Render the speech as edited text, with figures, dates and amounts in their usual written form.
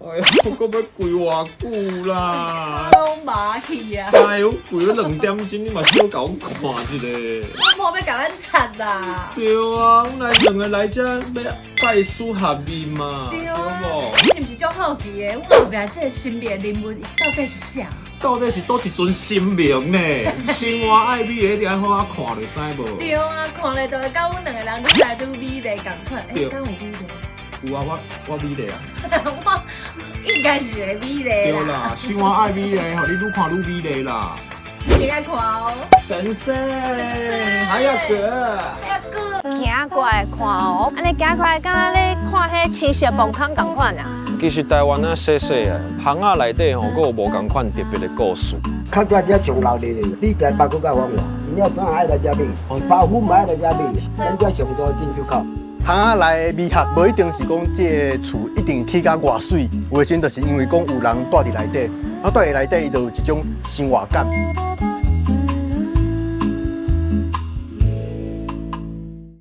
哎呀，我要跪偌久啦？都麻去啊！哎呦，跪咗2点钟，你嘛小甲我看一下。我冇要甲咱惨啦。对啊，阮来2个来遮要拜师学艺嘛，对对啊，无？你是不是足好奇的？我后壁这个神秘的人物到底是啥？到底是倒一尊神明呢？生活爱美的，你爱好啊看就知无？对啊，看咧就会甲阮2个人愈来愈美丽共款。对敢有美丽？有啊，我美丽啊。我应该是会美丽对啦。啦，生活爱美丽，互你愈看愈美丽啦。你来看哦。神仙，还有哥。行过来看哦，安尼行过来，敢若咧看迄青色崩坑共款啊。其实台湾啊，细细啊，巷仔内底吼，佫有无共款特别的故事。较早只上闹热的，你在北国甲往外，真了啥爱来遮买，包粉嘛爱来遮买，咱遮上多进出口。巷仔内的美学，无一定是讲这个厝一定起甲偌水，有的时阵就是因为讲有人住伫内底，啊住伫内底伊就有一种生活感。